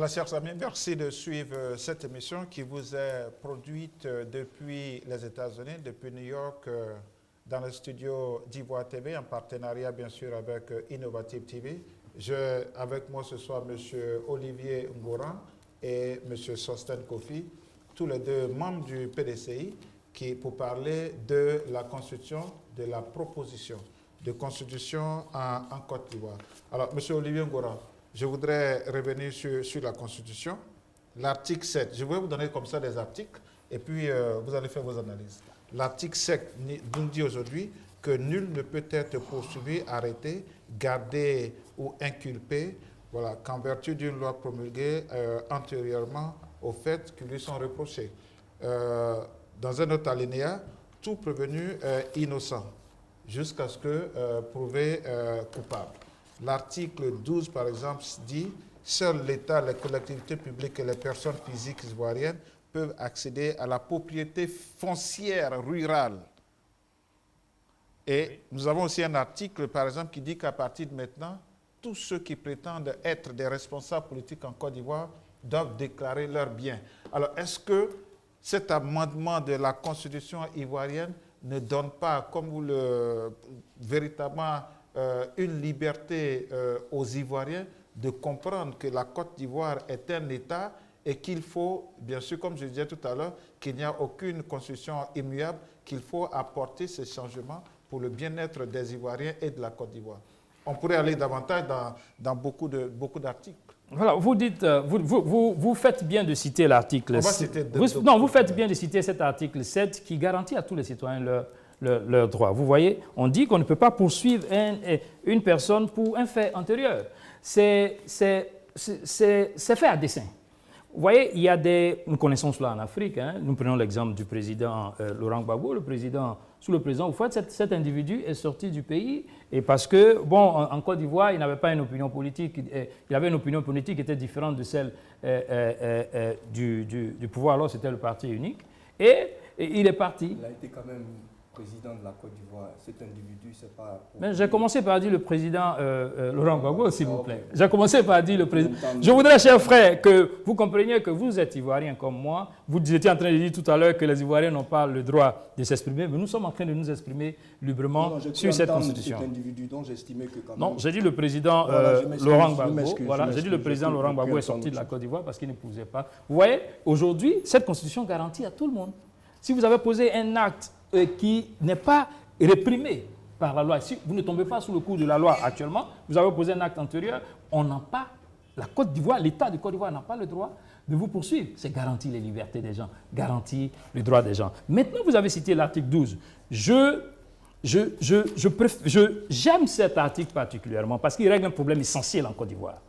Voilà, chers amis, merci de suivre cette émission qui vous est produite depuis les États-Unis, depuis New York, dans le studio d'Ivoire TV, en partenariat bien sûr avec Innovative TV. Avec moi ce soir, M. Olivier Ngoran et M. Sosten Kofi, tous les deux membres du PDCI, pour parler de la constitution, de la proposition de constitution en Côte d'Ivoire. Alors, M. Olivier Ngoran, je voudrais revenir sur la Constitution. L'article 7, je vais vous donner comme ça des articles et puis vous allez faire vos analyses. L'article 7 nous dit aujourd'hui que nul ne peut être poursuivi, arrêté, gardé ou inculpé, voilà, qu'en vertu d'une loi promulguée antérieurement aux faits qui lui sont reprochés. Dans un autre alinéa, tout prévenu est innocent jusqu'à ce que prouvé coupable. L'article 12, par exemple, dit « Seul l'État, les collectivités publiques et les personnes physiques ivoiriennes peuvent accéder à la propriété foncière rurale. » Et nous avons aussi un article, par exemple, qui dit qu'à partir de maintenant, tous ceux qui prétendent être des responsables politiques en Côte d'Ivoire doivent déclarer leurs biens. Alors, est-ce que cet amendement de la Constitution ivoirienne ne donne pas, comme vous véritablement une liberté aux Ivoiriens de comprendre que la Côte d'Ivoire est un État et qu'il faut, bien sûr, comme je disais tout à l'heure, qu'il n'y a aucune constitution immuable, qu'il faut apporter ces changements pour le bien-être des Ivoiriens et de la Côte d'Ivoire. On pourrait aller davantage dans beaucoup d'articles. Voilà, vous dites, vous faites bien de citer l'article. Non, vous faites bien de citer cet article 7 qui garantit à tous les citoyens leurs droits. Vous voyez, on dit qu'on ne peut pas poursuivre une personne pour un fait antérieur. C'est fait à dessein. Vous voyez, nous connaissons cela en Afrique. Hein. Nous prenons l'exemple du président Laurent Gbagbo. Sous le président Houphouët, cet individu est sorti du pays et parce que, bon, en Côte d'Ivoire, il n'avait pas une opinion politique. Il avait une opinion politique qui était différente de celle du pouvoir. Alors, c'était le parti unique. Et il est parti. Il a été quand même président de la Côte d'Ivoire. Cet individu, c'est pas... Mais j'ai commencé par dire le président Laurent Gbagbo, s'il vous plaît. J'ai commencé par dire le président. Je voudrais, chers frères, que vous compreniez que vous êtes Ivoiriens comme moi. Vous étiez en train de dire tout à l'heure que les Ivoiriens n'ont pas le droit de s'exprimer, mais nous sommes en train de nous exprimer librement sur cette constitution. Cet individu dont j'estimais que quand même... Non, j'ai dit le président Laurent Gbagbo. Voilà, j'ai dit le président Laurent Gbagbo est sorti de la Côte d'Ivoire parce qu'il n'épousait pas. Vous voyez, aujourd'hui, cette constitution garantit à tout le monde. Si vous avez posé un acte qui n'est pas réprimé par la loi. Si vous ne tombez pas sous le coup de la loi actuellement, vous avez posé un acte antérieur, on n'a pas, la Côte d'Ivoire, l'État de Côte d'Ivoire n'a pas le droit de vous poursuivre. C'est garantir les libertés des gens, garantir le droit des gens. Maintenant, vous avez cité l'article 12. J'aime cet article particulièrement parce qu'il règle un problème essentiel en Côte d'Ivoire.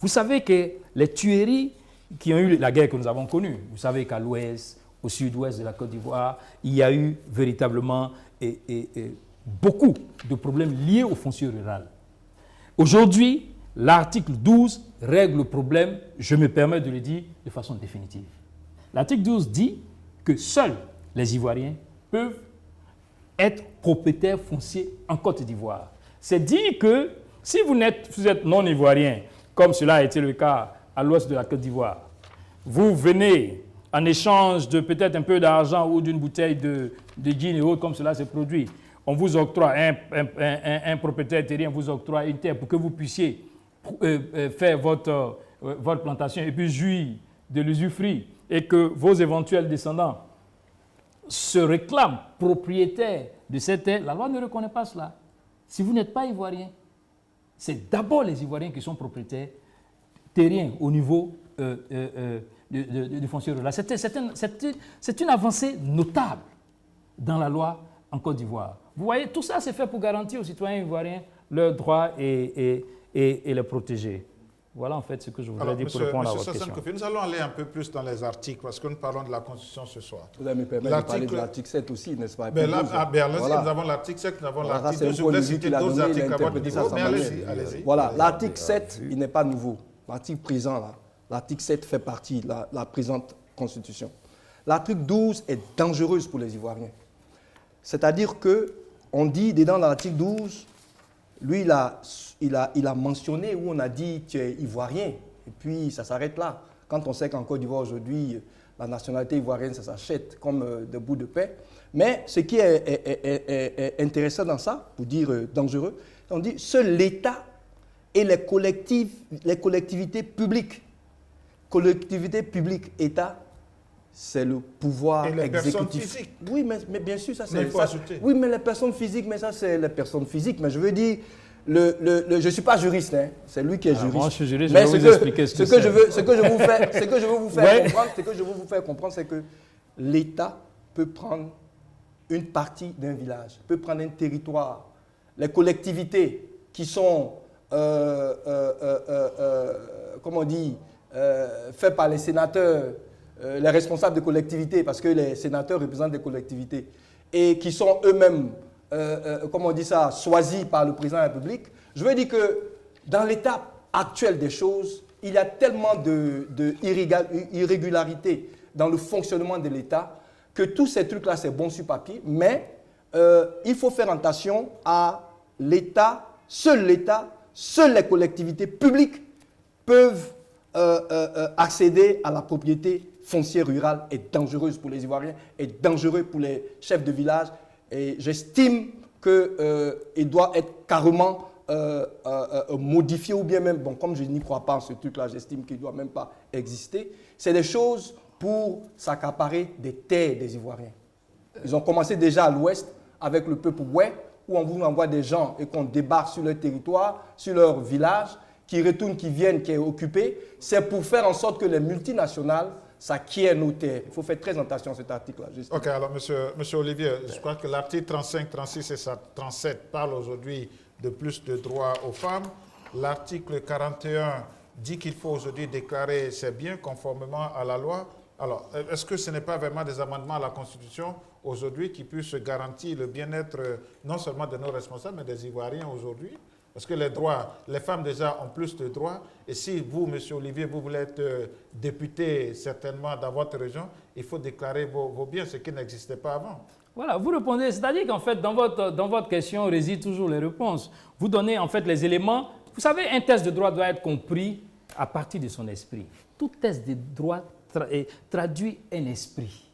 Vous savez que les tueries qui ont eu la guerre que nous avons connue, vous savez qu'à l'ouest, au sud-ouest de la Côte d'Ivoire, il y a eu véritablement beaucoup de problèmes liés au foncier rural. Aujourd'hui, l'article 12 règle le problème, je me permets de le dire, de façon définitive. L'article 12 dit que seuls les Ivoiriens peuvent être propriétaires fonciers en Côte d'Ivoire. C'est dire que si vous êtes non-ivoirien, comme cela a été le cas à l'ouest de la Côte d'Ivoire, vous venez en échange de peut-être un peu d'argent ou d'une bouteille de gin et autres, comme cela se produit, on vous octroie, un propriétaire terrien vous octroie une terre pour que vous puissiez faire votre plantation et puis jouir de l'usufruit et que vos éventuels descendants se réclament propriétaires de cette terre, la loi ne reconnaît pas cela. Si vous n'êtes pas ivoirien, c'est d'abord les Ivoiriens qui sont propriétaires terriens au niveau du foncier rural. C'est une avancée notable dans la loi en Côte d'Ivoire. Vous voyez, tout ça c'est fait pour garantir aux citoyens ivoiriens leurs droits et les protéger. Voilà en fait ce que je voudrais dire pour répondre à votre question. Nous allons aller un peu plus dans les articles parce que nous parlons de la Constitution ce soir. Vous allez me permettre de parler de l'article 7 aussi, n'est-ce pas? Voilà. Nous avons l'article 7, nous avons l'article 2. Je voudrais citer d'autres articles avant de dire, mais allez-y. Voilà, l'article 7, il n'est pas nouveau. L'article présent, là, l'article 7 fait partie de la présente Constitution. L'article 12 est dangereuse pour les Ivoiriens. C'est-à-dire qu'on dit dedans l'article 12, lui, il a mentionné où on a dit tu es Ivoirien. Et puis, ça s'arrête là. Quand on sait qu'en Côte d'Ivoire, aujourd'hui, la nationalité ivoirienne, ça s'achète comme des bouts de pain. Mais ce qui est intéressant dans ça, pour dire dangereux, on dit seul l'État et les collectivités publiques. Collectivités publiques, État, c'est le pouvoir et les exécutif. personnes physiques. Oui, mais bien sûr, ça c'est... Mais il faut ajouter. Oui, mais les personnes physiques, mais ça c'est les personnes physiques. Mais je veux dire, je ne suis pas juriste, hein, c'est lui qui est juriste. Moi, je suis juriste, mais je vais vous expliquer ce que c'est. ce que je veux vous faire Ouais. comprendre, ce que je veux vous faire comprendre, c'est que l'État peut prendre une partie d'un village, peut prendre un territoire. Les collectivités qui sont, comment on dit, faites par les sénateurs, les responsables de collectivités, parce que les sénateurs représentent des collectivités, et qui sont eux-mêmes, comment on dit ça, choisis par le président de la République. Je veux dire que dans l'état actuel des choses, il y a tellement d'irrégularités dans le fonctionnement de l'État que tous ces trucs-là, c'est bon sur papier, mais il faut faire attention à l'État, seules les collectivités publiques peuvent accéder à la propriété foncière rurale est dangereuse pour les Ivoiriens, est dangereuse pour les chefs de village. Et j'estime qu'il doit être carrément modifié ou bien même, bon, comme je n'y crois pas en ce truc-là, j'estime qu'il ne doit même pas exister. C'est des choses pour s'accaparer des terres des Ivoiriens. Ils ont commencé déjà à l'ouest avec le peuple Oué, où on vous envoie des gens et qu'on débarque sur leur territoire, sur leur village, qui retournent, qui viennent, qui est occupé. C'est pour faire en sorte que les multinationales s'acquièrent nos terres. Il faut faire très attention à cet article-là. Ok, alors monsieur Olivier, je crois que l'article 35, 36 et 37 parlent aujourd'hui de plus de droits aux femmes. L'article 41 dit qu'il faut aujourd'hui déclarer ses biens conformément à la loi. Alors, est-ce que ce n'est pas vraiment des amendements à la Constitution aujourd'hui qui puissent garantir le bien-être non seulement de nos responsables, mais des Ivoiriens aujourd'hui? Parce que les droits, les femmes déjà ont plus de droits. Et si vous, monsieur Olivier, vous voulez être député certainement dans votre région, il faut déclarer vos biens, ce qui n'existait pas avant. Voilà, vous répondez, c'est-à-dire qu'en fait, dans votre question résident toujours les réponses. Vous donnez en fait les éléments. Vous savez, un test de droit doit être compris à partir de son esprit. Tout test de droit traduit un esprit.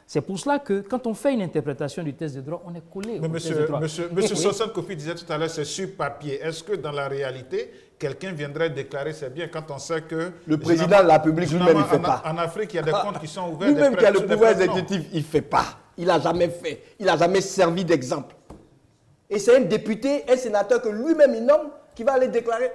C'est pour cela que quand on fait une interprétation du test de droit, on est collé au test de droit. Monsieur Sosan Kofi disait tout à l'heure, c'est sur papier. Est-ce que dans la réalité, quelqu'un viendrait déclarer ses biens quand on sait que... Le président de la République lui-même, il ne fait pas. En Afrique, il y a des comptes qui sont ouverts. Lui-même qui a le pouvoir exécutif, il ne fait pas. Il n'a jamais fait. Il n'a jamais servi d'exemple. Et c'est un député, un sénateur que lui-même il nomme qui va aller déclarer.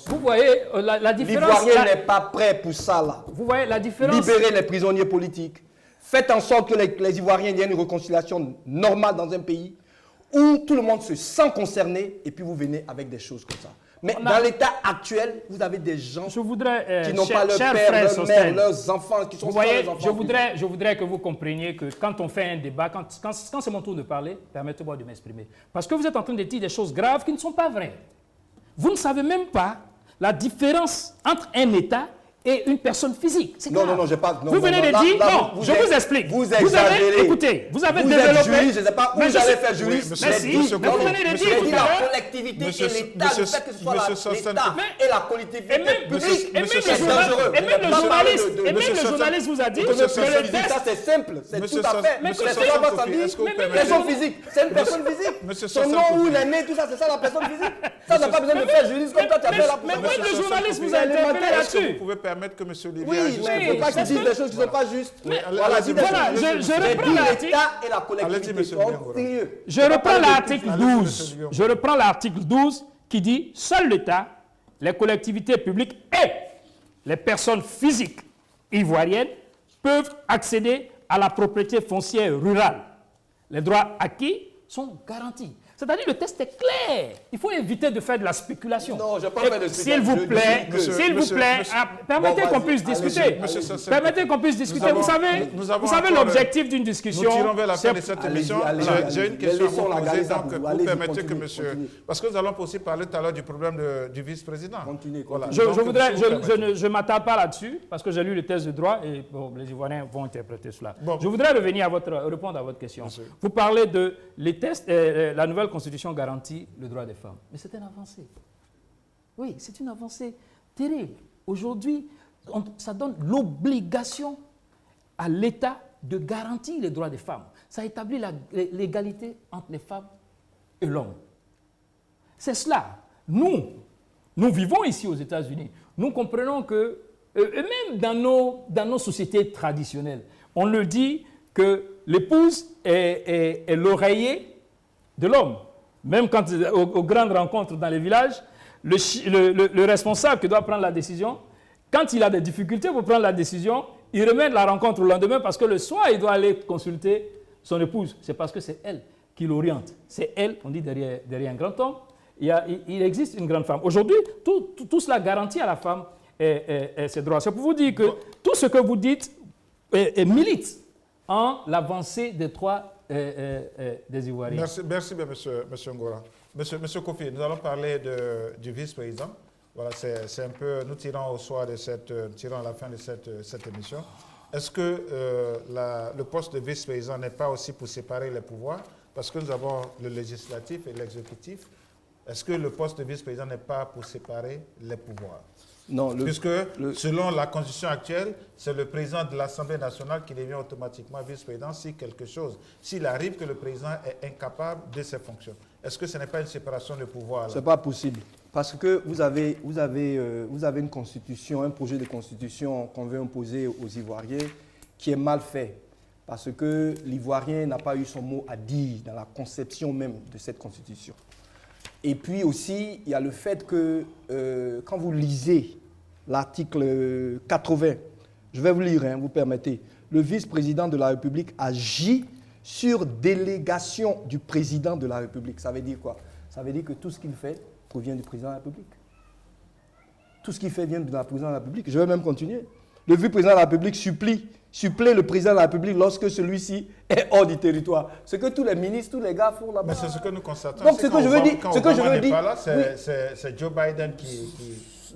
Vous voyez la différence... L'Ivoirien n'est pas prêt pour ça, là. Vous voyez la différence... Libérez les prisonniers politiques. Faites en sorte que les Ivoiriens aient une réconciliation normale dans un pays où tout le monde se sent concerné et puis vous venez avec des choses comme ça. Mais dans l'état actuel, vous avez des gens qui n'ont pas leur père, leur mère, leurs enfants, qui sont vous voyez, sans leurs enfants. je voudrais que vous compreniez que quand on fait un débat, quand c'est mon tour de parler, permettez-moi de m'exprimer. Parce que vous êtes en train de dire des choses graves qui ne sont pas vraies. Vous ne savez même pas la différence entre un État et une personne physique. Non, j'ai pas... Vous venez de dire... Non, je vous explique. Vous exagérez. Écoutez, vous avez développé... Vous êtes juriste, je ne sais pas où j'allais faire juriste. Mais si, vous venez de dire... La collectivité et l'État, le fait que ce soit l'État et la collectivité publique, c'est dangereux. Et même le journaliste vous a dit que le test... Ça, c'est simple, c'est tout à fait. Mais c'est ça, votre dit, personne physique. C'est une personne physique. Son nom, où il est né, tout ça, c'est ça la personne physique. Ça, n'a pas besoin de faire juriste comme toi, tu as fait là. Mais même le journaliste vous a interpellé là-dessus. Permettre que M. Olivier oui, mais il ne faut pas qu'ils disent des choses qui ne sont pas justes. Voilà, je reprends l'article. L'État et la collectivité sont sérieux. Je reprends l'article 12. Je reprends l'article 12 qui dit « Seul l'État, les collectivités publiques et les personnes physiques ivoiriennes peuvent accéder à la propriété foncière rurale. Les droits acquis sont garantis. » C'est-à-dire le test est clair. Il faut éviter de faire de la spéculation. Non, je n'ai pas fait de S'il spéculation. vous plaît, permettez qu'on puisse discuter. Permettez qu'on puisse discuter. Vous savez l'objectif d'une discussion. Nous tirons vers la fin de cette émission. J'ai une question à vous poser, donc vous permettez que monsieur... Parce que nous allons aussi parler tout à l'heure du problème du vice-président. Voilà. Je ne m'attarde pas là-dessus, parce que j'ai lu le test de droit et bon, les Ivoiriens vont interpréter cela. Bon. Je voudrais répondre à votre question. Monsieur. Vous parlez de les tests, la nouvelle Constitution garantit le droit des femmes. Mais c'est une avancée. Oui, c'est une avancée terrible. aujourd'hui, ça donne l'obligation à l'État de garantir les droits des femmes. Ça établit l'égalité entre les femmes et l'homme. C'est cela. Nous vivons ici aux États-Unis. Nous comprenons que, et même dans nos sociétés traditionnelles, on le dit que l'épouse est l'oreiller de l'homme. Même quand aux grandes rencontres dans les villages, le responsable qui doit prendre la décision, quand il a des difficultés pour prendre la décision, il remet la rencontre au lendemain parce que le soir, il doit aller consulter son épouse. C'est parce que c'est elle qui l'oriente. C'est elle, on dit derrière un grand homme, il existe une grande femme. Aujourd'hui, tout cela garantit à la femme ses droits. C'est pour vous dire que tout ce que vous dites milite en l'avancée des droits des Ivoiriens. Merci bien, monsieur Ngora. Monsieur Kofi, nous allons parler du vice-président. Voilà, c'est un peu, nous tirons au soir tirons à la fin de cette émission. Est-ce que le poste de vice-président n'est pas aussi pour séparer les pouvoirs? Parce que nous avons le législatif et l'exécutif. Est-ce que le poste de vice-président n'est pas pour séparer les pouvoirs? Non. Puisque, selon la Constitution actuelle, c'est le président de l'Assemblée nationale qui devient automatiquement vice-président s'il arrive que le président est incapable de ses fonctions. Est-ce que ce n'est pas une séparation de pouvoir? Ce n'est pas possible. Parce que vous avez une constitution, un projet de constitution qu'on veut imposer aux Ivoiriens qui est mal fait. Parce que l'Ivoirien n'a pas eu son mot à dire dans la conception même de cette constitution. Et puis aussi, il y a le fait que quand vous lisez l'article 80, je vais vous lire, vous permettez, le vice-président de la République agit sur délégation du président de la République. Ça veut dire quoi? Ça veut dire que tout ce qu'il fait provient du président de la République. Tout ce qu'il fait vient de la présidence de la République. Je vais même continuer. Le vice-président de la République supplée le président de la République lorsque celui-ci est hors du territoire. Ce que tous les ministres, tous les gars font là-bas. Mais c'est ce que nous constatons. Donc, ce que je veux dire, c'est Joe Biden qui...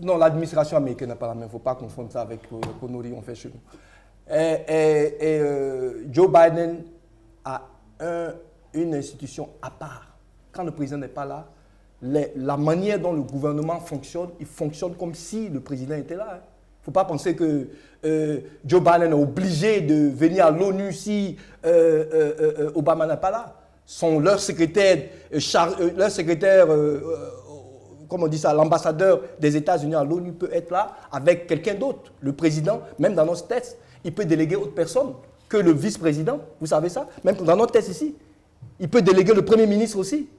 Non, l'administration américaine n'est pas la même. Il ne faut pas confondre ça avec le conneries qu'on fait chez nous. Joe Biden a une institution à part. Quand le président n'est pas là, la manière dont le gouvernement fonctionne, il fonctionne comme si le président était là. Il ne faut pas penser que Joe Biden est obligé de venir à l'ONU si Obama n'est pas là. Leur secrétaire, comment on dit ça, l'ambassadeur des États-Unis à l'ONU peut être là avec quelqu'un d'autre. Le président, même dans notre texte, il peut déléguer autre personne que le vice-président. Vous savez ça? Même dans notre texte ici. Il peut déléguer le Premier ministre aussi.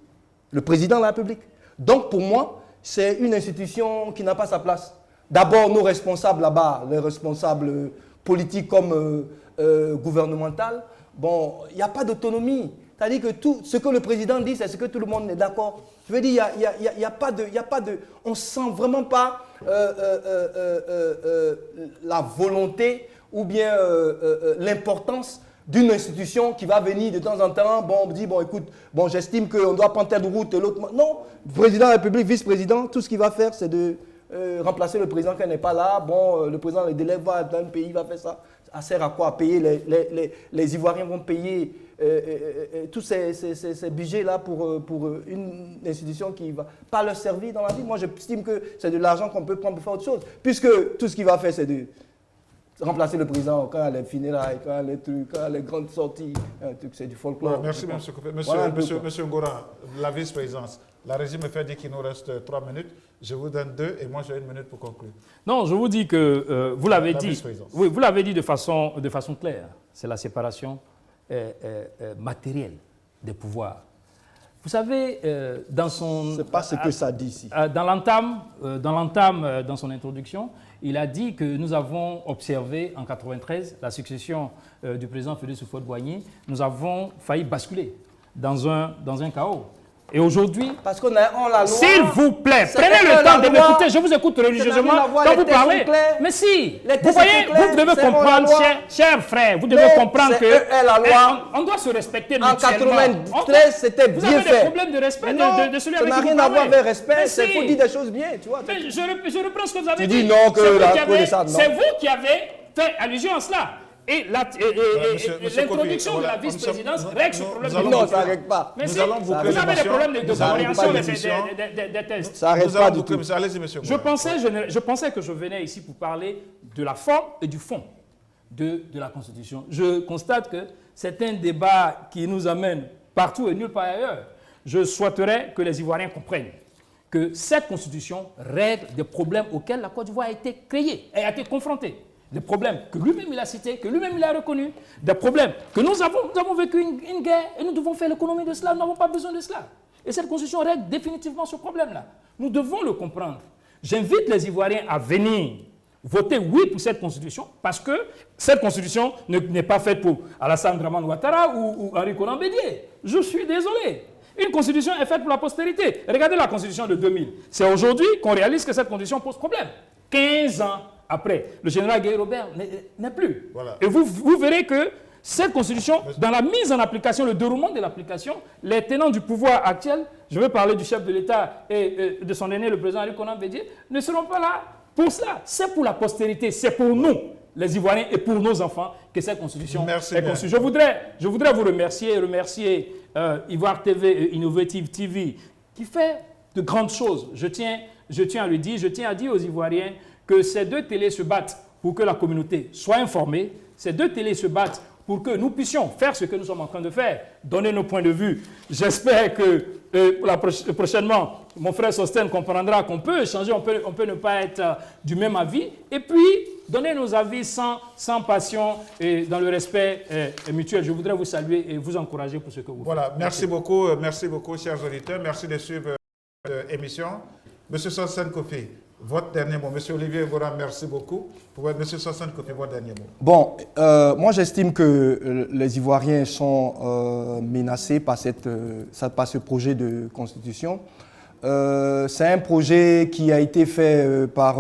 Le président de la République. Donc, pour moi, c'est une institution qui n'a pas sa place. D'abord, nos responsables là-bas, les responsables politiques comme gouvernementaux, bon, il n'y a pas d'autonomie. C'est-à-dire que tout ce que le président dit, c'est ce que tout le monde est d'accord. Je veux dire, il n'y a pas de... On ne sent vraiment pas la volonté ou bien l'importance d'une institution qui va venir de temps en temps, bon, on dit, bon, écoute, bon, j'estime qu'on doit prendre telle route et l'autre. Non, président de la République, vice-président, tout ce qu'il va faire, c'est de remplacer le président qui n'est pas là. Bon, le président les délègue, va dans le pays, va faire ça. Ça sert à quoi? Payer les Ivoiriens vont payer tous ces budgets-là pour une institution qui ne va pas leur servir dans la vie. Moi, j'estime que c'est de l'argent qu'on peut prendre pour faire autre chose. Puisque tout ce qu'il va faire, c'est de remplacer le président quand elle est funérailles, quand elle est trucs, quand elle est grande sortie. C'est du folklore. Ouais, merci, monsieur Kofi. Monsieur Ngora, la vice-présidence. La régie me fait dire qu'il nous reste 3 minutes. Je vous donne 2 et moi j'ai 1 minute pour conclure. Non, je vous dis que vous l'avez dit. Oui, vous l'avez dit de façon claire. C'est la séparation matérielle des pouvoirs. Vous savez, dans son... C'est pas ce que ça dit ici. Dans l'entame, dans son introduction, il a dit que nous avons observé en 1993 la succession du président Félix Houphouët-Boigny. Nous avons failli basculer dans un chaos. Et aujourd'hui, parce qu'on a la loi. S'il vous plaît, prenez le temps de m'écouter. Je vous écoute religieusement quand vous parlez. Mais si, vous voyez, vous devez comprendre, chers frères, vous devez comprendre que la loi. On doit se respecter en mutuellement. 1993, c'était bien fait. Vous avez des problèmes de respect de celui avec qui vous parlez. Ça n'a rien à voir avec respect. Il faut dire des choses bien, tu vois. Je reprends ce que vous avez dit. Tu dis non que la cour de ça, non. C'est vous qui avez fait allusion à cela. Et l'introduction de la vice-présidence règle ce problème. Non, ça ne règle pas. Mais Nous si, allons vous avez des problèmes de compréhension des tests. Ça n'arrête pas du tout. Allez-y, monsieur. Je pensais que je venais ici pour parler de la forme et du fond de la Constitution. Je constate que c'est un débat qui nous amène partout et nulle part ailleurs. Je souhaiterais que les Ivoiriens comprennent que cette Constitution règle des problèmes auxquels la Côte d'Ivoire a été créée et a été confrontée. Des problèmes que lui-même il a cités, que lui-même il a reconnus. Des problèmes que nous avons vécu une guerre et nous devons faire l'économie de cela. Nous n'avons pas besoin de cela. Et cette Constitution règle définitivement ce problème-là. Nous devons le comprendre. J'invite les Ivoiriens à venir voter oui pour cette Constitution parce que cette Constitution n'est pas faite pour Alassane Dramane Ouattara ou Henri Konan Bédié. Je suis désolé. Une constitution est faite pour la postérité. Regardez la constitution de 2000. C'est aujourd'hui qu'on réalise que cette constitution pose problème. 15 ans après, le général Guy Robert n'est plus. Voilà. Et vous verrez que cette constitution, dans la mise en application, le déroulement de l'application, les tenants du pouvoir actuel, je veux parler du chef de l'État et de son aîné, le président Henri Konan Bédié, ne seront pas là pour cela. C'est pour la postérité, c'est pour nous, les Ivoiriens, et pour nos enfants que cette constitution est conçue. Je voudrais vous remercier Ivoire TV et Innovative TV qui fait de grandes choses. Je tiens à le dire, je tiens à dire aux Ivoiriens que ces deux télés se battent pour que la communauté soit informée. Ces deux télés se battent pour que nous puissions faire ce que nous sommes en train de faire, donner nos points de vue. J'espère que prochainement, mon frère Sosten comprendra qu'on peut échanger, on peut ne pas être du même avis, et puis donner nos avis sans passion et dans le respect mutuel. Je voudrais vous saluer et vous encourager pour ce que vous faites. Voilà, merci beaucoup, chers auditeurs. Merci de suivre cette émission. Monsieur Sosten Kofi, votre dernier mot. Monsieur Olivier Ngora, merci beaucoup. Monsieur Sosten Kofi, votre dernier mot. Bon, moi j'estime que les Ivoiriens sont menacés par ce projet de constitution. C'est un projet qui a été fait par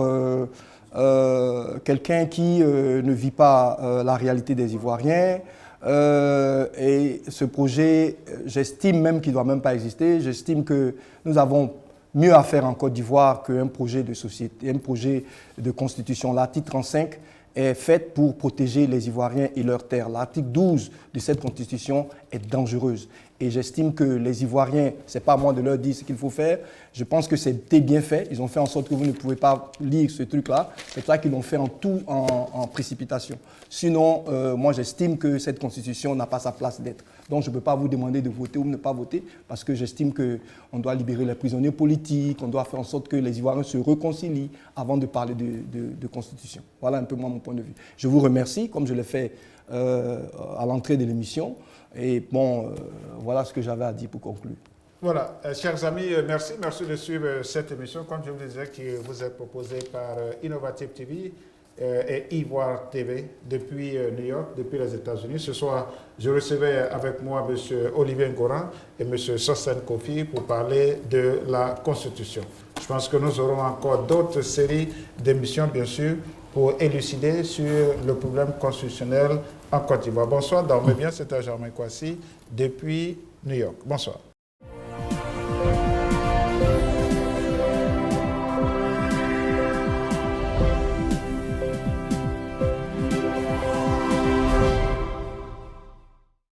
quelqu'un qui ne vit pas la réalité des Ivoiriens. Et ce projet, j'estime même qu'il ne doit même pas exister. J'estime que nous avons mieux à faire en Côte d'Ivoire qu'un projet de société, un projet de constitution. L'article 35 est fait pour protéger les Ivoiriens et leurs terres. L'article 12 de cette constitution est dangereuse. Et j'estime que les Ivoiriens, ce n'est pas à moi de leur dire ce qu'il faut faire. Je pense que c'était bien fait. Ils ont fait en sorte que vous ne pouvez pas lire ce truc-là. C'est pour ça qu'ils l'ont fait en précipitation. Sinon, moi j'estime que cette constitution n'a pas sa place d'être. Donc je ne peux pas vous demander de voter ou de ne pas voter parce que j'estime qu'on doit libérer les prisonniers politiques, on doit faire en sorte que les Ivoiriens se réconcilient avant de parler de constitution. Voilà un peu moi mon point de vue. Je vous remercie, comme je l'ai fait à l'entrée de l'émission. Et bon, voilà ce que j'avais à dire pour conclure. Voilà, chers amis, merci de suivre cette émission, comme je vous disais, qui vous est proposée par Innovative TV et Ivoire TV depuis New York, depuis les États-Unis. Ce soir, je recevais avec moi M. Olivier Ngora et M. Sosten Kofi pour parler de la Constitution. Je pense que nous aurons encore d'autres séries d'émissions, bien sûr, pour élucider sur le problème constitutionnel en Côte d'Ivoire. Bonsoir, dormez bien, c'était Germain Kwasi depuis New York. Bonsoir.